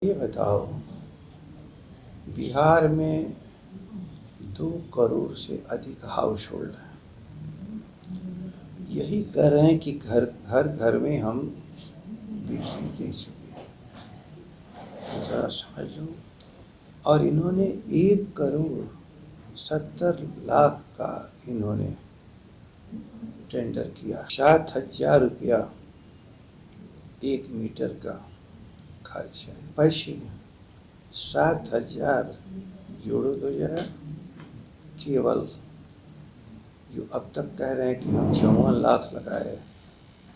ये बताओ, बिहार में 2 करोड़ से अधिक हाउस होल्ड हैं। यही कह रहे हैं कि घर घर घर में हम बिजली दे चुके हैं। तो ज़रा समझो। और इन्होंने 1 करोड़ 70 लाख का इन्होंने टेंडर किया। 7,000 रुपया 1 मीटर का खर्च है। पैसे 7,000 जोड़ो तो जरा। केवल जो अब तक कह रहे हैं कि हम 54 लाख लगाए,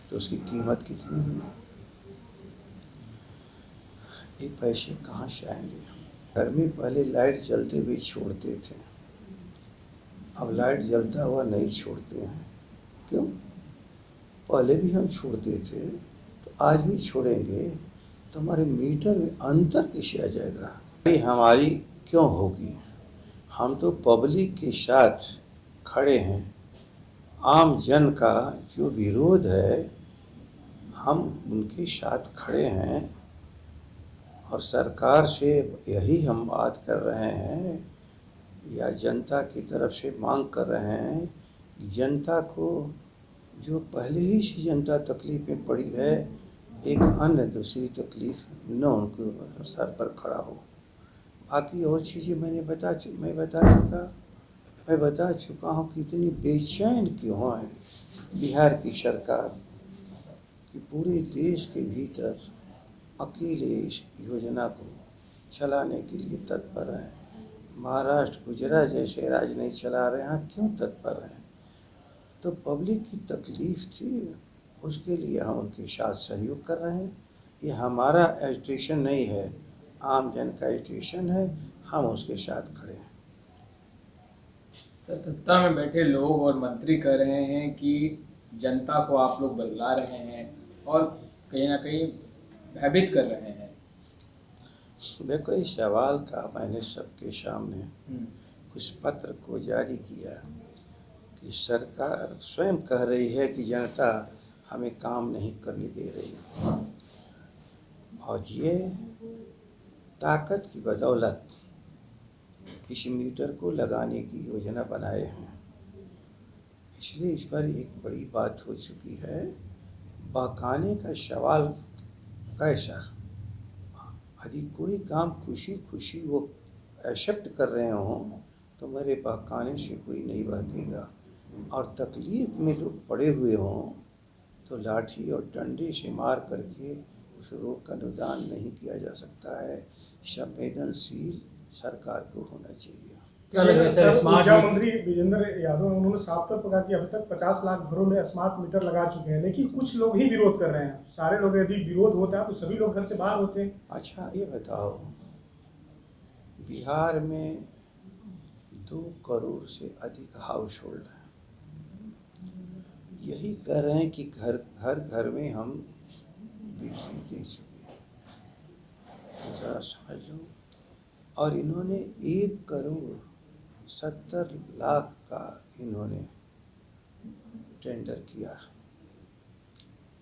तो उसकी कीमत कितनी हुई? ये पैसे कहाँ से आएंगे? घर में पहले लाइट जलते हुए छोड़ते थे, अब लाइट जलता हुआ नहीं छोड़ते हैं। क्यों? पहले भी हम छोड़ते थे, तो आज भी छोड़ेंगे, तो हमारे मीटर में अंतर कैसे आ जाएगा? ये हमारी क्यों होगी? हम तो पब्लिक के साथ खड़े हैं। आम जन का जो विरोध है, हम उनके साथ खड़े हैं और सरकार से यही हम बात कर रहे हैं या जनता की तरफ से मांग कर रहे हैं कि जनता को, जो पहले ही से जनता तकलीफ में पड़ी है, एक अन्य दूसरी तकलीफ न उनके सर पर खड़ा हो। बाकी और चीज़ें मैं बता चुका हूँ कि इतनी बेचैन क्यों है बिहार की सरकार कि पूरे देश के भीतर अकेले इस योजना को चलाने के लिए तत्पर हैं। महाराष्ट्र, गुजरात जैसे राज्य नहीं चला रहे हैं, क्यों तत्पर हैं? तो पब्लिक की तकलीफ थी, उसके लिए हम उनके साथ सहयोग कर रहे हैं। ये हमारा एजिटेशन नहीं है, आम जन का एजिटेशन है, हम उसके साथ खड़े हैं। सर, सत्ता में बैठे लोग और मंत्री कह रहे हैं कि जनता को आप लोग बदला रहे हैं और कहीं ना कहीं भयभीत कर रहे हैं। देखो, इस सवाल का मैंने सबके सामने हम्म। उस पत्र को जारी किया कि सरकार स्वयं कह रही है कि जनता हमें काम नहीं करने दे रही, और ये ताकत की बदौलत इस मीटर को लगाने की योजना बनाए हैं। इसलिए इस पर एक बड़ी बात हो चुकी है। बहकाने का सवाल कैसा? यदि कोई काम खुशी खुशी वो एक्सेप्ट कर रहे हों, तो मेरे बहकाने से कोई नहीं बहकेगा। और तकलीफ में लोग पड़े हुए हों, तो लाठी और डंडे से मार करके उस रोग का निदान नहीं किया जा सकता है। संवेदनशील सरकार को होना चाहिए। क्या लग रहा है सर, ऊर्जा मंत्री विजेंद्र यादव ने उन्होंने साफ तौर पर कहा कि अभी तक 50 लाख घरों में स्मार्ट मीटर लगा चुके हैं, लेकिन कुछ लोग ही विरोध कर रहे हैं। सारे लोग, यदि विरोध होता है तो सभी लोग घर से बाहर होते हैं। अच्छा, ये बताओ, बिहार में 2 करोड़ से अधिक हाउस होल्ड हैं। यही कह रहे हैं कि घर घर घर में हम बिजली दे चुके हैं। तो ज़रा समझो। और इन्होंने 1 करोड़ 70 लाख का इन्होंने टेंडर किया,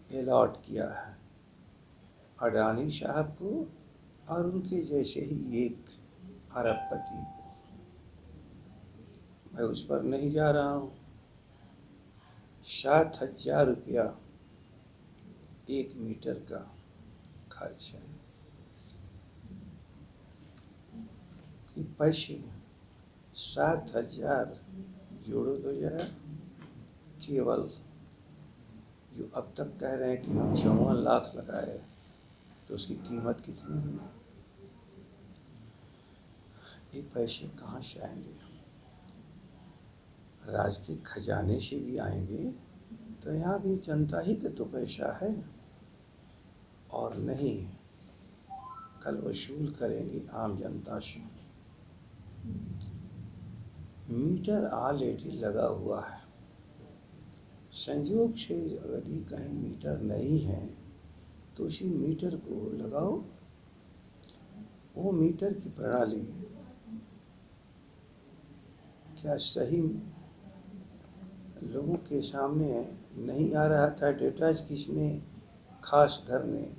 अलॉट किया है अडानी साहब को और उनके जैसे ही एक अरबपति को। मैं उस पर नहीं जा रहा हूँ। 7,000 रुपया 1 मीटर का खर्च है। ये पैसे 7,000 जोड़ो तो जरा। केवल जो अब तक कह रहे हैं कि हम 54 लाख लगाए, तो उसकी कीमत कितनी हुई? ये पैसे कहाँ से आएंगे? राज्य के खजाने से भी आएंगे, तो यहाँ भी जनता ही का तो पैसा है, और नहीं कल वसूल करेंगे आम जनता से। मीटर ऑलरेडी लगा हुआ है। संयोग से यदि कहीं मीटर नहीं है, तो उसी मीटर को लगाओ। वो मीटर की प्रणाली क्या सही लोगों के सामने नहीं आ रहा था? डेटा किसने, खास घर में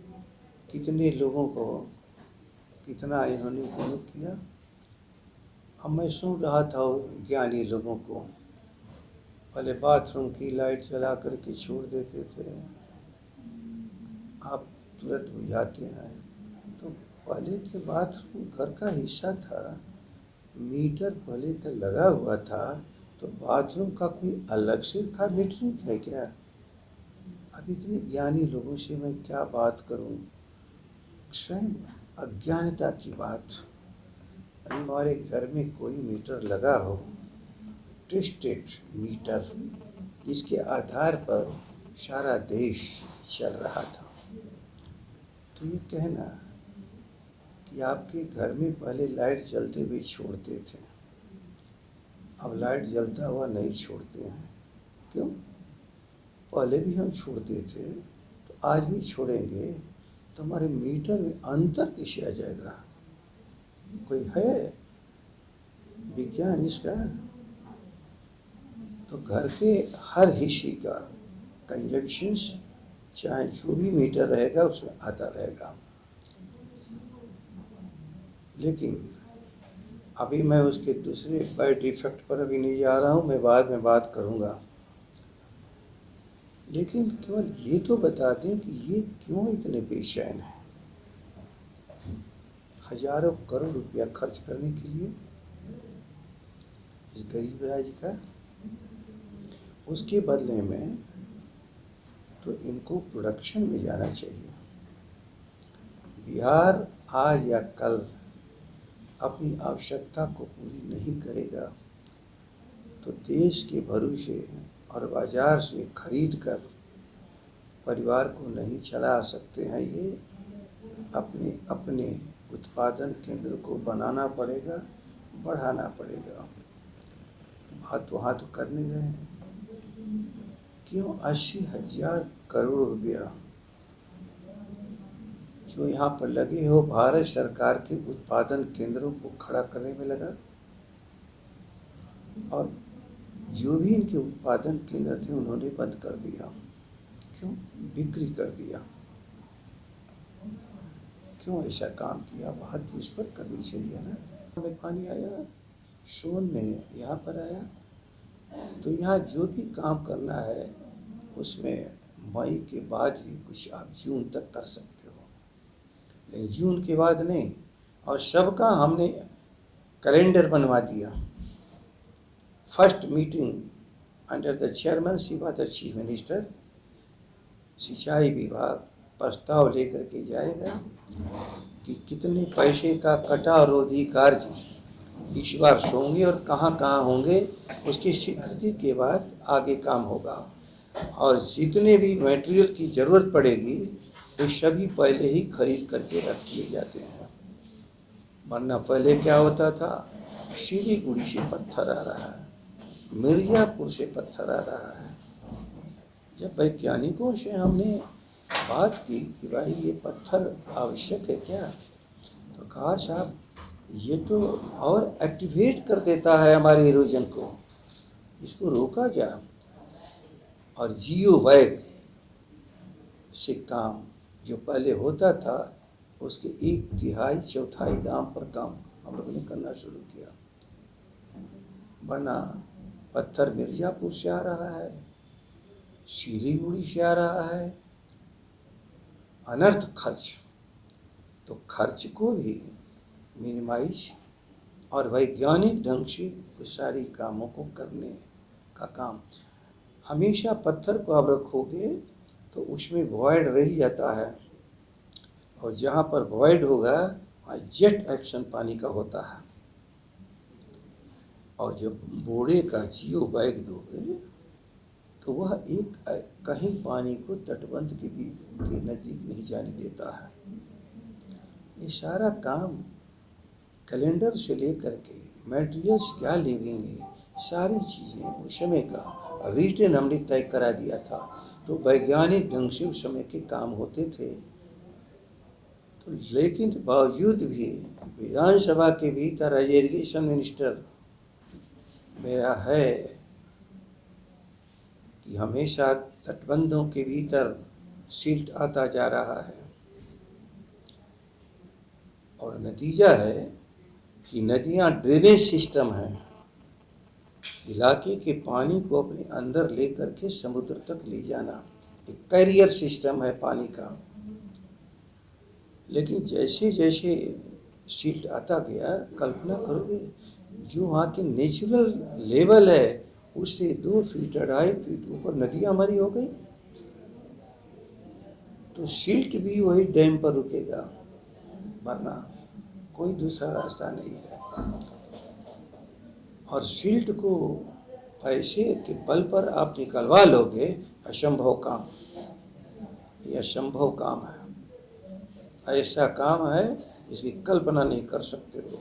कितने लोगों को कितना इन्होंने उपयोग किया। अब मैं सुन रहा था ज्ञानी लोगों को, पहले बाथरूम की लाइट जला करके छोड़ देते थे, आप तुरंत बुझाते हैं। तो पहले के बाथरूम घर का हिस्सा था, मीटर पहले का लगा हुआ था, तो बाथरूम का कोई अलग से का मीटरिंग है क्या? अब इतने ज्ञानी लोगों से मैं क्या बात करूं, स्वयं अज्ञानता की बात। हमारे घर में कोई मीटर लगा हो, टेस्टेड मीटर, जिसके आधार पर सारा देश चल रहा था, तो ये कहना कि आपके घर में पहले लाइट जलते हुए छोड़ते थे, अब लाइट जलता हुआ नहीं छोड़ते हैं, क्यों? पहले भी हम छोड़ते थे तो आज भी छोड़ेंगे, तो हमारे मीटर में अंतर कैसे आ जाएगा? कोई है विज्ञान इसका? तो घर के हर हिस्से का कंजप्शन, चाहे जो भी मीटर रहेगा उसमें आता रहेगा। लेकिन अभी मैं उसके दूसरे बैड इफेक्ट पर अभी नहीं जा रहा हूँ, मैं बाद में बात करूँगा। लेकिन केवल ये तो बता दें कि ये क्यों इतने बेचैन हैं, हजारों करोड़ रुपया खर्च करने के लिए इस गरीब राज्य का। उसके बदले में तो इनको प्रोडक्शन में जाना चाहिए। बिहार आज या कल अपनी आवश्यकता को पूरी नहीं करेगा तो देश के भरोसे और बाजार से खरीद कर परिवार को नहीं चला सकते हैं। ये अपने अपने उत्पादन केंद्र को बनाना पड़ेगा, बढ़ाना पड़ेगा। बात वहाँ तो कर नहीं रहे हैं। क्यों 80,000 करोड़ रुपया जो यहाँ पर लगे हो भारत सरकार के उत्पादन केंद्रों को खड़ा करने में लगा, और जो भी इनके उत्पादन केंद्र थे उन्होंने बंद कर दिया। क्यों? बिक्री कर दिया। क्यों ऐसा काम किया? बात इस पर करनी चाहिए ना। में पानी आया, सोन में यहाँ पर आया, तो यहाँ जो भी काम करना है उसमें मई के बाद ही कुछ आप जून तक कर सकते हो, लेकिन जून के बाद नहीं। और सबका हमने कैलेंडर बनवा दिया। First meeting under the chairmanship of the chief minister, सिंचाई विभाग प्रस्ताव लेकर के जाएगा कि कितने पैसे का कटाव रोधी कार्य इस बार होंगे और कहाँ कहाँ होंगे। उसकी स्वीकृति के बाद आगे काम होगा, और जितने भी मटेरियल की ज़रूरत पड़ेगी वो सभी पहले ही खरीद करके रख दिए जाते हैं। वरना पहले क्या होता था, सिलीगुड़ी से पत्थर आ रहा है, मिर्ज़ापुर से पत्थर आ रहा है। जब वैज्ञानिकों से हमने बात की कि भाई ये पत्थर आवश्यक है क्या, तो कहा साहब ये तो और एक्टिवेट कर देता है हमारे इरोजन को, इसको रोका जा। और जियो बैग से काम जो पहले होता था उसके 1/3 दाम पर काम हम लोगों ने करना शुरू किया। वरना पत्थर मिर्ज़ापुर से आ रहा है, सिलीगुड़ी से आ रहा है, अनर्थ खर्च। तो खर्च को भी मिनिमाइज और वैज्ञानिक ढंग से उस सारी कामों को करने का काम। हमेशा पत्थर को आप रखोगे तो उसमें वॉइड रह जाता है, और जहाँ पर वॉइड होगा वहाँ जेट एक्शन पानी का होता है। और जब बोड़े का जियो बैग दोगे तो वह एक कहीं पानी को तटबंध के नज़दीक नहीं जाने देता है। ये सारा काम कैलेंडर से लेकर के मटेरियल्स क्या लगेंगे, सारी चीज़ें उस समय का रिटन हमने तय करा दिया था। तो वैज्ञानिक ढंग से उस समय के काम होते थे। तो लेकिन बावजूद भी विधानसभा के भीतर इरिगेशन मिनिस्टर मेरा है कि हमेशा तटबंधों के भीतर सिल्ट आता जा रहा है, और नतीजा है कि नदियाँ ड्रेनेज सिस्टम है, इलाके के पानी को अपने अंदर ले करके समुद्र तक ले जाना, एक कैरियर सिस्टम है पानी का। लेकिन जैसे जैसे सिल्ट आता गया, कल्पना करोगे जो वहाँ के नेचुरल लेवल है उससे 2 फीट 2.5 फीट ऊपर नदियाँ हमारी हो गई, तो सिल्ट भी वही डैम पर रुकेगा, वरना कोई दूसरा रास्ता नहीं है। और सिल्ट को पैसे के बल पर आप निकलवा लोगे, असंभव काम, ये असंभव काम है, ऐसा काम है इसकी कल्पना नहीं कर सकते हो।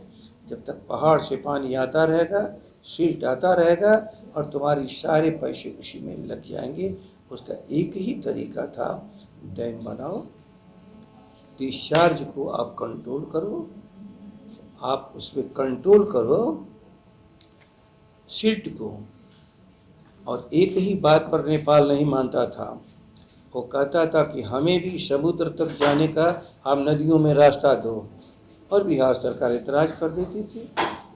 जब तक पहाड़ से पानी आता रहेगा, सिल्ट आता रहेगा और तुम्हारी सारे पैसे उसी में लग जाएंगे। उसका एक ही तरीका था, डैम बनाओ, डिस्चार्ज को आप कंट्रोल करो, आप उस पर कंट्रोल करो सिल्ट को। और एक ही बात पर नेपाल नहीं मानता था, वो कहता था कि हमें भी समुद्र तक जाने का आप नदियों में रास्ता दो, और बिहार सरकार इतराज़ कर देती थी।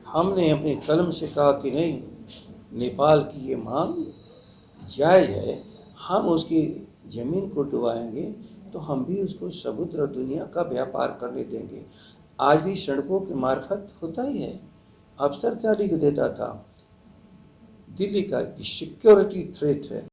हमने अपने कलम से कहा कि नहीं, नेपाल की ये मांग जायज़ है, हम उसकी ज़मीन को डुबाएंगे तो हम भी उसको समुद्र और दुनिया का व्यापार करने देंगे। आज भी सड़कों के मार्फत होता ही है। अफसर क्या लिख देता था, दिल्ली का सिक्योरिटी थ्रेट है।